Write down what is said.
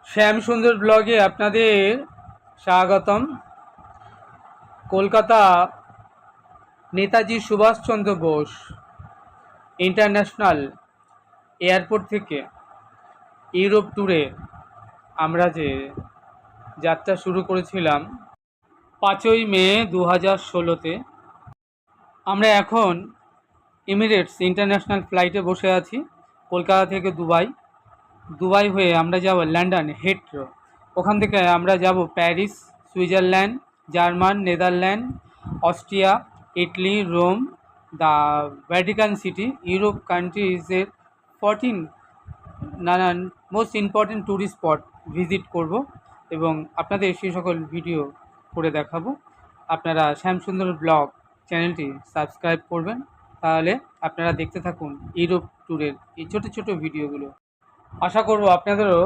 শ্যাম সুন্দর ব্লগে আপনাদের স্বাগতম। কলকাতা নেতাজি সুভাষচন্দ্র বোস ইন্টারন্যাশনাল এয়ারপোর্ট থেকে ইউরোপ ট্যুরে আমরা যে যাত্রা শুরু করেছিলাম 5ই মে 2016-তে, আমরা এখন এমিরেটস ইন্টারন্যাশনাল ফ্লাইটে বসে আছি। কলকাতা থেকে দুবাই হয়ে আমরা যাব লন্ডন হেথ্রো। ওখান থেকে আমরা যাব Paris, Switzerland, German, Netherland, Austria, Italy, Rome, the Vatican city, Europe কান্ট্রিজের 14 নানান most important tourist spot visit করব এবং আপনাদের সেই সকল ভিডিও করে দেখাবো। আপনারা শ্যামসুন্দর ব্লগ চ্যানেলটি সাবস্ক্রাইব করবেন, তাহলে আপনারা দেখতে থাকুন ইউরোপ ট্যুরের এই ছোটো ছোটো ভিডিওগুলো। আশা করব আপনাদেরও